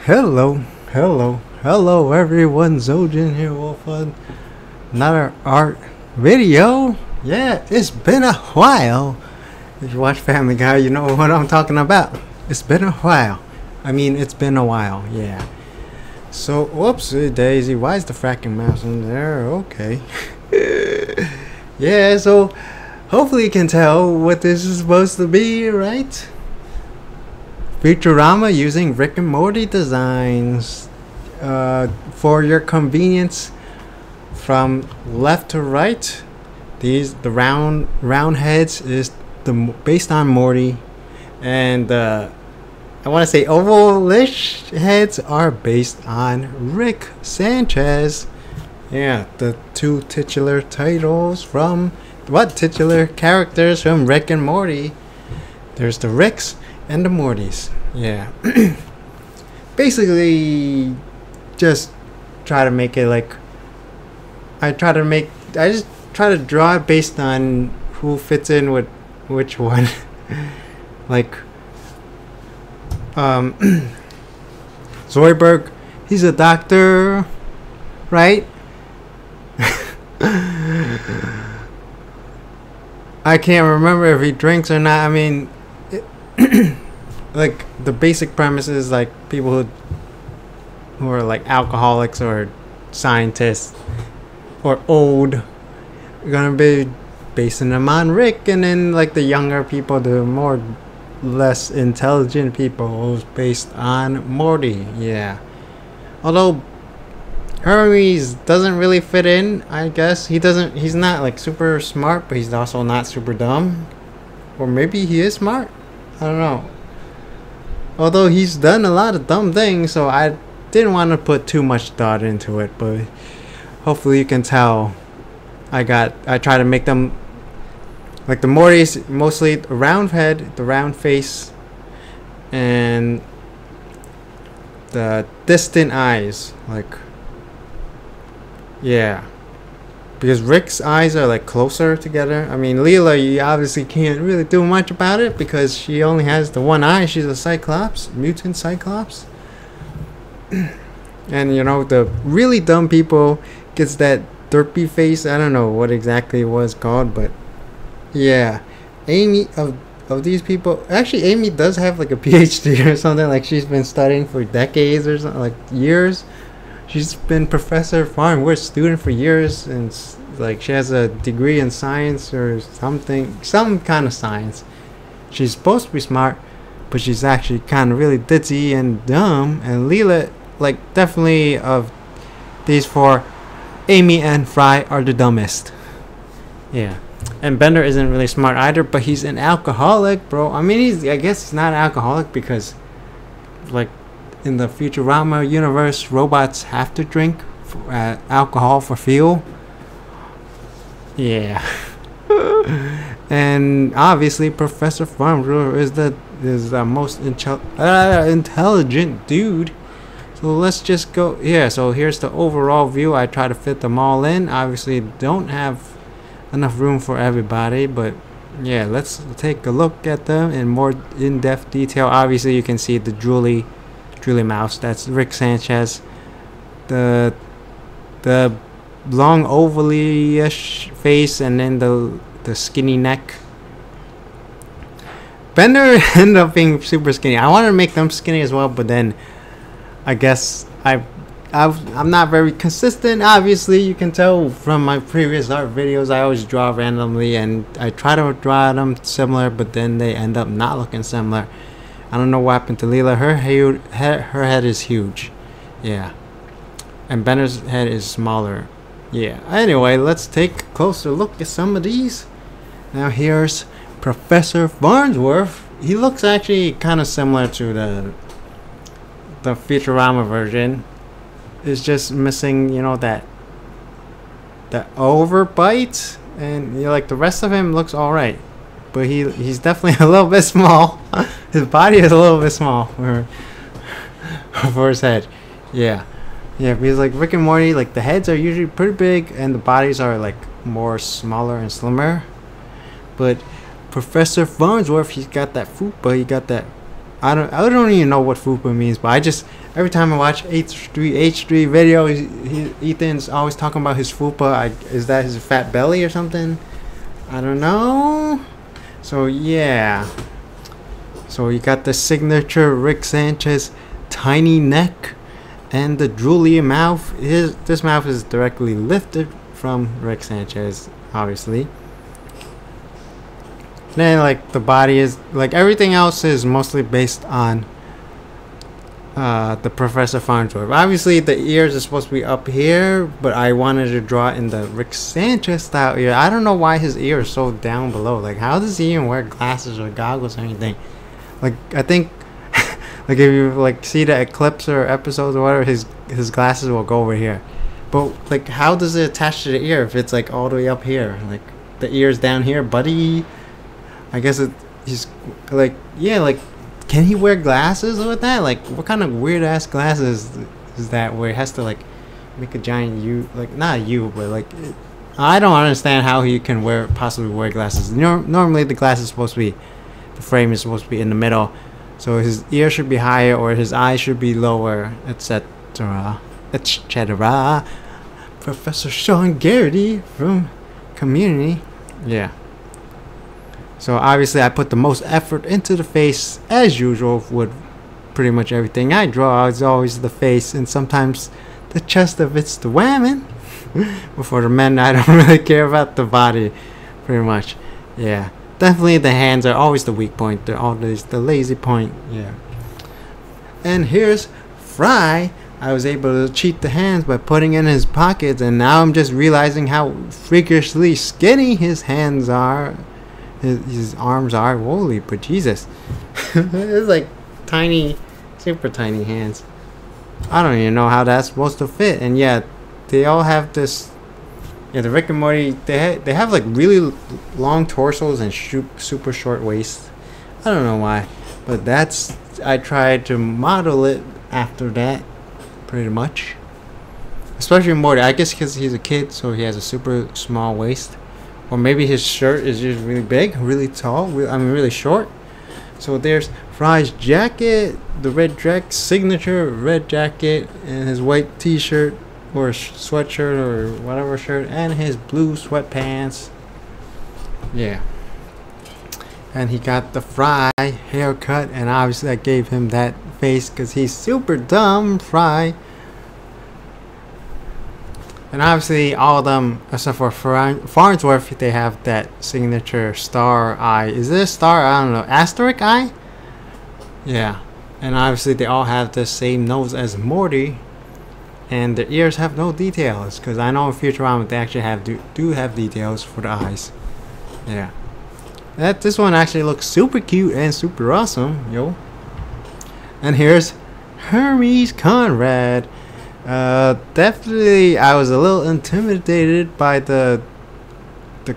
Hello everyone, Ziljin here with another art video. Yeah, it's been a while. If you watch Family Guy, you know what I'm talking about. It's been a while. It's been a while, yeah. So, whoopsie daisy, why is the fracking mouse in there? Okay. Yeah, so hopefully you can tell what this is supposed to be, right? Futurama using Rick and Morty designs for your convenience from left to right. The round heads is based on Morty, and I want to say ovalish heads are based on Rick Sanchez. Yeah, the two titular characters from Rick and Morty. There's the Ricks and the Mortys. Yeah. Basically just try to make it like I just try to draw it based on who fits in with which one. Like Zoidberg, he's a doctor, right? I can't remember if he drinks or not. Like the basic premise is like people who are like alcoholics or scientists or old are gonna be basing them on Rick, and then like the younger people, the more less intelligent people, who's based on Morty. Yeah, although Hermes doesn't really fit in, I guess. He's not like super smart, but he's also not super dumb. Or maybe he is smart, I don't know. Although he's done a lot of dumb things, so I didn't want to put too much thought into it, but hopefully you can tell I try to make them like the Mortys, mostly the round head, the round face, and the distant eyes, like, yeah, because Rick's eyes are like closer together. Leela, you obviously can't really do much about it because she only has the one eye. She's a Cyclops, mutant Cyclops. And you know, the really dumb people gets that derpy face. I don't know what exactly it was called, but yeah, Amy of these people, actually Amy does have like a PhD or something. Like she's been studying for decades or something, like years. She's been Professor Farnsworth student for years, and like she has a degree in science or something, some kind of science. She's supposed to be smart, but she's actually kind of really ditzy and dumb. And Leela, like, definitely of these four, Amy and Fry are the dumbest. Yeah, and Bender isn't really smart either, but he's an alcoholic, bro. I guess he's not an alcoholic because, like, in the Futurama universe, robots have to drink alcohol for fuel. Yeah. And obviously Professor Farnsworth is the most intelligent dude. So let's just go. Yeah, so here's the overall view. I try to fit them all in. Obviously don't have enough room for everybody, but yeah, let's take a look at them in more in-depth detail. Obviously you can see the drooly mouse, that's Rick Sanchez. The long ovally-ish face, and then the skinny neck. Bender ended up being super skinny. I wanted to make them skinny as well, but then I guess I'm not very consistent. Obviously you can tell from my previous art videos, I always draw randomly and I try to draw them similar, but then they end up not looking similar. I don't know what happened to Leela. Her head is huge. Yeah. And Bender's head is smaller. Yeah. Anyway, let's take a closer look at some of these. Now here's Professor Farnsworth. He looks actually kind of similar to the Futurama version. It's just missing, you know, that overbite, and you know, like the rest of him looks alright. But he's definitely a little bit small. His body is a little bit small for his head. Yeah. Yeah, because like Rick and Morty, like the heads are usually pretty big and the bodies are like more smaller and slimmer. But Professor Farnsworth, he's got that fupa, he got that, I don't even know what fupa means, but every time I watch H3 video, Ethan's always talking about his fupa. Is that his fat belly or something? I don't know. So yeah. So you got the signature Rick Sanchez tiny neck and the drooly mouth. This mouth is directly lifted from Rick Sanchez, obviously. Then like the body is like everything else is mostly based on the Professor Farnsworth. Obviously the ears are supposed to be up here, but I wanted to draw in the Rick Sanchez style ear. I don't know why his ear is so down below. Like how does he even wear glasses or goggles or anything? Like I think like if you like see the Eclipse or episodes or whatever, his glasses will go over here. But like how does it attach to the ear if it's like all the way up here? Like the ear's down here, buddy. I guess he's like, yeah, like, can he wear glasses with that? Like, what kind of weird ass glasses is that where he has to like make a giant U, like not a U, but like, I don't understand how he can possibly wear glasses. Normally the glass is supposed to be, the frame is supposed to be in the middle, so his ear should be higher or his eyes should be lower, etc. etc. Professor Sean Garrity from Community, yeah. So obviously I put the most effort into the face as usual with pretty much everything I draw. It's always the face and sometimes the chest if it's the women. But for the men I don't really care about the body pretty much. Yeah. Definitely the hands are always the weak point. They're always the lazy point. Yeah. And here's Fry. I was able to cheat the hands by putting in his pockets, and now I'm just realizing how freakishly skinny his hands are. His arms are. Holy but Jesus. It's like tiny, super tiny hands. I don't even know how that's supposed to fit. And yeah, they all have this. Yeah, the Rick and Morty, they have like really long torsos and super short waists. I don't know why, but that's, I tried to model it after that pretty much. Especially Morty, I guess because he's a kid, so he has a super small waist. Or maybe his shirt is just really big, really tall, really short. So there's Fry's jacket, the red signature red jacket, and his white t-shirt or sweatshirt or whatever shirt, and his blue sweatpants. Yeah. And he got the Fry haircut, and obviously I gave him that face because he's super dumb, Fry. And obviously all of them, except for Farnsworth, they have that signature star eye. Is it a star? I don't know. Asterisk eye? Yeah. And obviously they all have the same nose as Morty. And their ears have no details. Because I know in Futurama they actually do have details for the eyes. Yeah. This one actually looks super cute and super awesome, yo. And here's Hermes Conrad. Definitely I was a little intimidated by the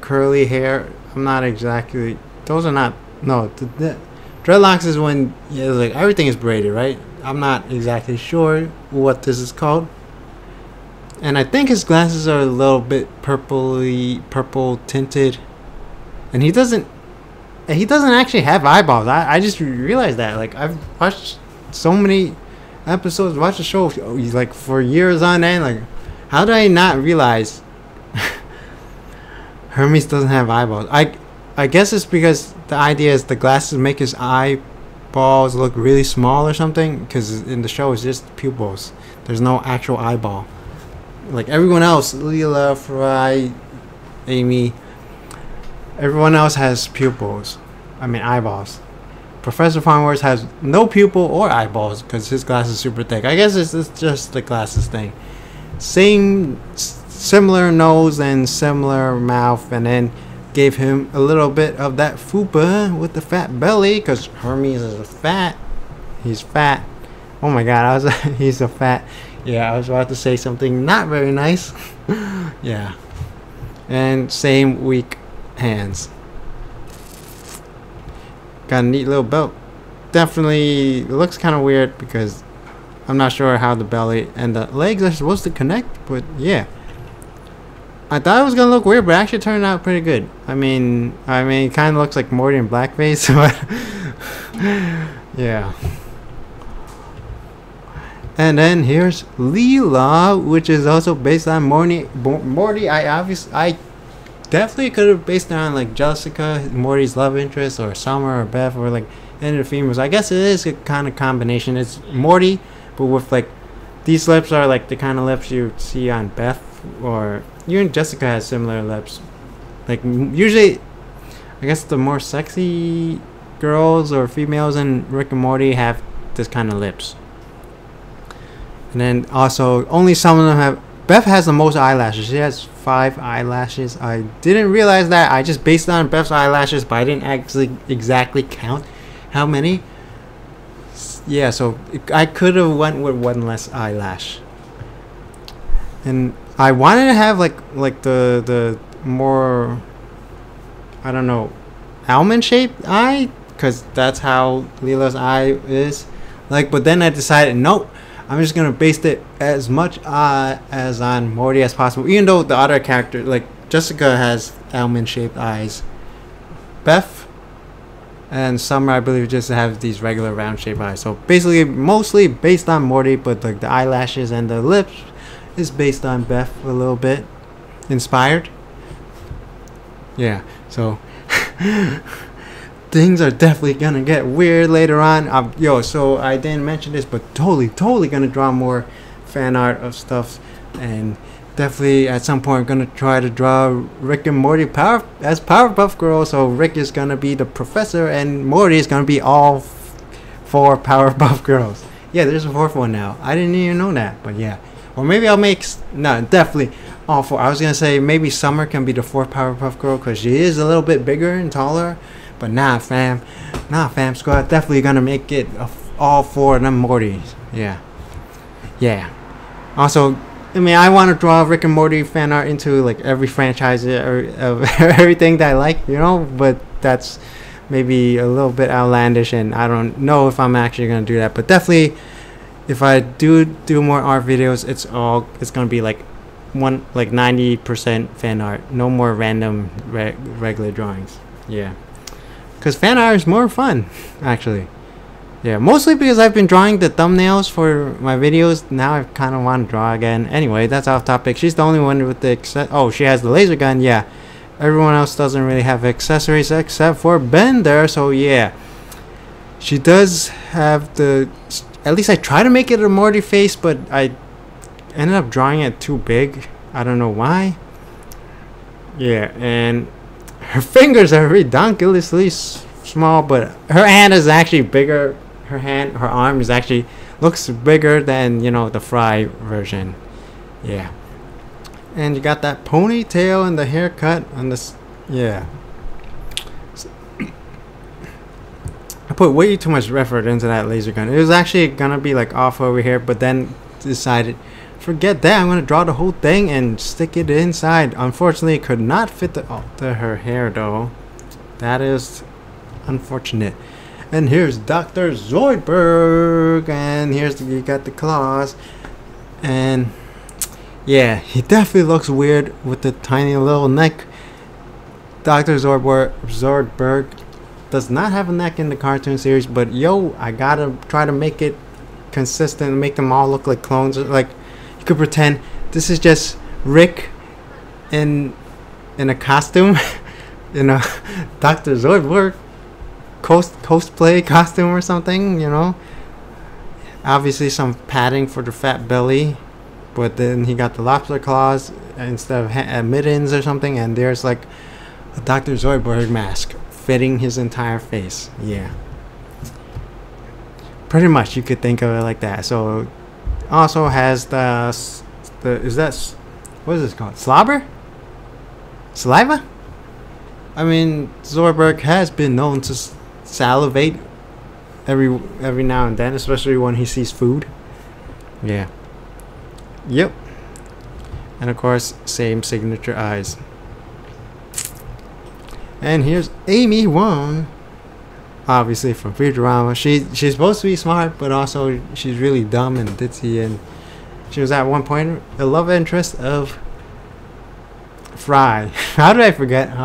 curly hair. I'm not exactly, those are not, no, the dreadlocks is when, yeah, like everything is braided, right? I'm not exactly sure what this is called. And I think his glasses are a little bit purple tinted. And he doesn't actually have eyeballs. I just realized that. Like, I've watched so many episodes, watch the show like for years on end. Like, how did I not realize Hermes doesn't have eyeballs? I guess it's because the idea is the glasses make his eyeballs look really small or something, because in the show it's just pupils, there's no actual eyeball. Like everyone else, Leela, Fry, Amy, everyone else has pupils, I mean eyeballs. Professor Farnsworth has no pupil or eyeballs because his glass is super thick. I guess it's just the glasses thing. Similar nose and similar mouth, and then gave him a little bit of that fupa with the fat belly because Hermes is fat. He's fat. Oh my god, he's a fat. Yeah, I was about to say something not very nice. Yeah. And same weak hands. Got a neat little belt. Definitely looks kind of weird because I'm not sure how the belly and the legs are supposed to connect, but yeah. I thought it was gonna look weird, but it actually turned out pretty good. I mean, it kind of looks like Morty in blackface, but yeah. And then here's Leela, which is also based on Morty. I definitely could have based it on like Jessica, Morty's love interest, or Summer, or Beth, or like any of the females. I guess it is a kind of combination. It's Morty, but with like these lips are like the kind of lips you see on Beth, or even Jessica has similar lips. Like usually, I guess the more sexy girls or females in Rick and Morty have this kind of lips. And then also, only some of them have. Beth has the most eyelashes. She has 5 eyelashes. I didn't realize that. I just based it on Beth's eyelashes, but I didn't actually exactly count how many. Yeah, so I could have went with 1 less eyelash. And I wanted to have like the more, I don't know, almond shaped eye, because that's how Leela's eye is. Like, but then I decided, nope. I'm just gonna base it as much as on Morty as possible. Even though the other character, like Jessica, has almond-shaped eyes, Beth and Summer, I believe, just have these regular round-shaped eyes. So basically, mostly based on Morty, but like the eyelashes and the lips is based on Beth a little bit, inspired. Yeah. So. Things are definitely gonna get weird later on. So I didn't mention this, but totally gonna draw more fan art of stuff, and definitely at some point gonna try to draw Rick and Morty as Powerpuff Girls. So Rick is gonna be the professor, and Morty is gonna be all 4 Powerpuff Girls. Yeah, there's a 4th one now. I didn't even know that, but yeah. Or maybe I'll make definitely all 4. I was gonna say maybe Summer can be the 4th Powerpuff Girl because she is a little bit bigger and taller. But nah, fam squad, definitely gonna make it all 4 of them Mortys. Yeah. Also, I mean, I want to draw Rick and Morty fan art into like every franchise or everything that I like, you know. But that's maybe a little bit outlandish, and I don't know if I'm actually gonna do that. But definitely, if I do more art videos, it's gonna be like 90% fan art, no more random regular drawings. Yeah. Because fan art is more fun, actually. Yeah, mostly because I've been drawing the thumbnails for my videos. Now I kind of want to draw again. Anyway, that's off topic. She's the only one with the oh, she has the laser gun. Yeah, everyone else doesn't really have accessories except for Bender. So yeah, she does have the. At least I try to make it a Morty face, but I ended up drawing it too big. I don't know why. Yeah, and her fingers are ridiculously small, but her hand is actually bigger. Her arm is actually looks bigger than, you know, the Fry version. Yeah. And you got that ponytail and the haircut on this. Yeah. I put way too much effort into that laser gun. It was actually gonna be like off over here, but then decided, forget that, I'm gonna draw the whole thing and stick it inside. Unfortunately, it could not fit her hair though. That is unfortunate. And here's Dr. Zoidberg, and you got the claws, and yeah, he definitely looks weird with the tiny little neck. Dr. Zoidberg does not have a neck in the cartoon series, but yo, I gotta try to make it consistent and make them all look like clones. Like, you could pretend this is just Rick in a costume, in a Dr. Zoidberg cosplay costume or something, you know. Obviously some padding for the fat belly, but then he got the lobster claws instead of mittens or something, and there's like a Dr. Zoidberg mask fitting his entire face. Yeah, pretty much you could think of it like that. So also has the is that, what is this called, saliva? I mean, Zoidberg has been known to salivate every now and then, especially when he sees food. Yeah. Yep. And of course, same signature eyes. And here's Amy Wong, obviously from Futurama. She's supposed to be smart, but also she's really dumb and ditzy, and she was at one point a love interest of Fry. How did I forget?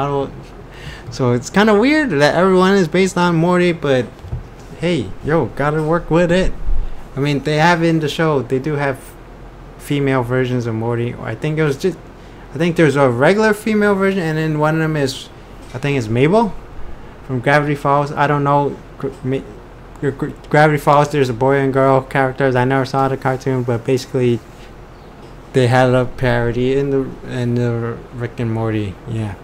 So it's kind of weird that everyone is based on Morty, but hey, yo, gotta work with it. I mean, they have in the show, they do have female versions of Morty. I think it was just, I think there's a regular female version, and then one of them is, I think it's Mabel from Gravity Falls. I don't know. Gravity Falls, there's a boy and girl characters. I never saw the cartoon, but basically they had a parody in the Rick and Morty. Yeah.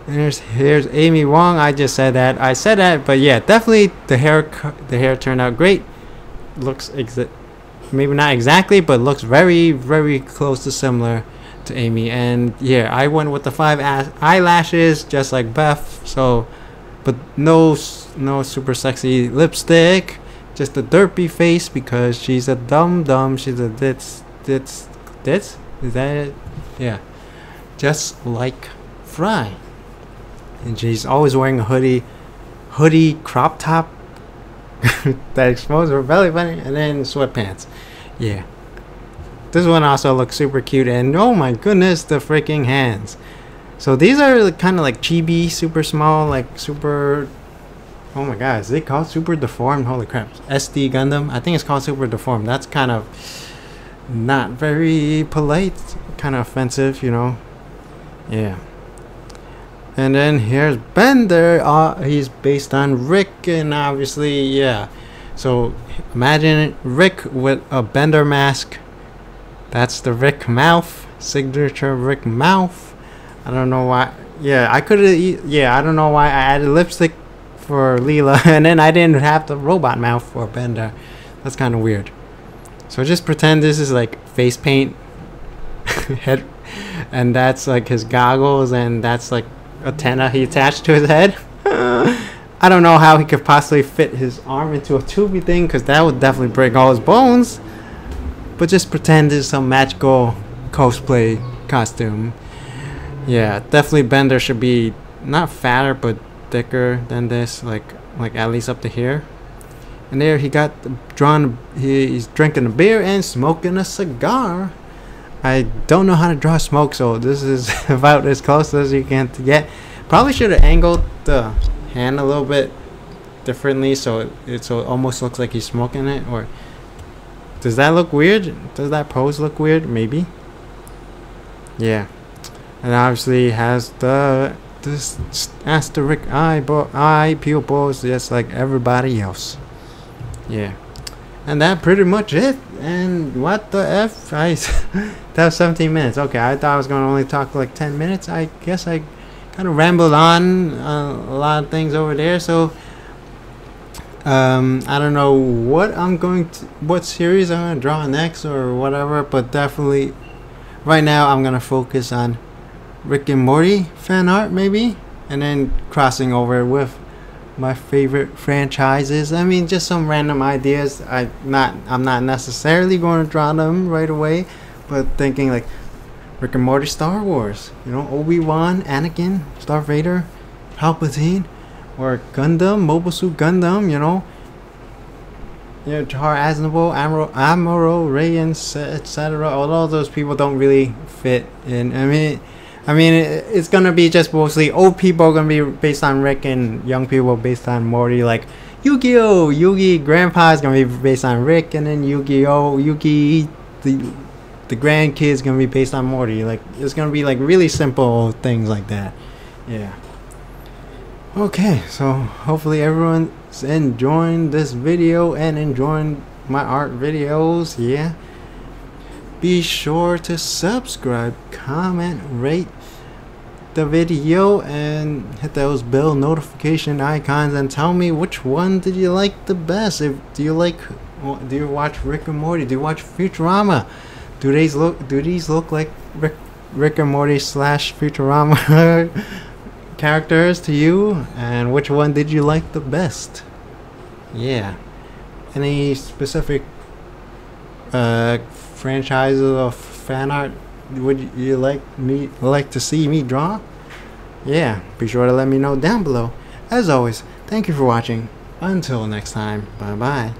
And here's Amy Wong. I just said that. I said that, but yeah, definitely the hair turned out great. Looks maybe not exactly, but looks very, very close to similar to Amy. And yeah, I went with the 5 eyelashes, just like Beth. So, but no super sexy lipstick, just a derpy face because she's a dum. She's a ditz. Is that it? Yeah, just like Fry. And she's always wearing a hoodie crop top that exposes her belly button, and then sweatpants. Yeah, this one also looks super cute, and oh my goodness, the freaking hands. So these are kind of like chibi, super small, like super, oh my god, is it called super deformed? Holy crap. SD Gundam, I think it's called super deformed. That's kind of not very polite, kind of offensive, you know. Yeah. And then here's Bender. He's based on Rick, and obviously, yeah. So imagine Rick with a Bender mask. That's the Rick mouth, signature Rick mouth. I don't know why. Yeah, I could have. Yeah, I don't know why I added lipstick for Leela, and then I didn't have the robot mouth for Bender. That's kind of weird. So just pretend this is like face paint, head, and that's like his goggles, and that's like antenna he attached to his head. I don't know how he could possibly fit his arm into a tubey thing, because that would definitely break all his bones. But just pretend this is some magical cosplay costume. Yeah, definitely Bender should be not fatter but thicker than this, like at least up to here. And there he got drawn. He's drinking a beer and smoking a cigar. I don't know how to draw smoke, so this is about as close as you can to get. Probably should have angled the hand a little bit differently, so it almost looks like he's smoking it. Or does that look weird? Does that pose look weird? Maybe. Yeah. And obviously has this asterisk eye pupils just like everybody else. Yeah. And that pretty much it. And what the F? That was 17 minutes. Okay, I thought I was going to only talk like 10 minutes. I guess I kind of rambled on a lot of things over there. So I don't know what series I'm going to draw next or whatever, but definitely right now I'm going to focus on Rick and Morty fan art maybe, and then crossing over with my favorite franchises. I mean, just some random ideas. I'm not necessarily going to draw them right away, but thinking like Rick and Morty Star Wars, you know, Obi-Wan, Anakin, Darth Vader, Palpatine, or Gundam, Mobile Suit Gundam, you know, Jar Aznavour, Amuro, Ray, etc. All those people don't really fit in. I mean, it's gonna be just mostly old people gonna be based on Rick, and young people based on Morty. Like Yu-Gi-Oh! Yugi Grandpa is gonna be based on Rick, and then Yu-Gi-Oh! Yugi, the grandkids gonna be based on Morty. Like it's gonna be like really simple things like that. Yeah. Okay, so hopefully everyone's enjoying this video and enjoying my art videos. Yeah. Be sure to subscribe, comment, rate the video, and hit those bell notification icons, and tell me which one did you like the best. Do you watch Rick and Morty? Do you watch Futurama? Do these look like Rick and Morty / Futurama characters to you? And which one did you like the best? Yeah. Any specific franchises of fan art would you like to see me draw? Yeah, be sure to let me know down below. As always, thank you for watching. Until next time, bye bye.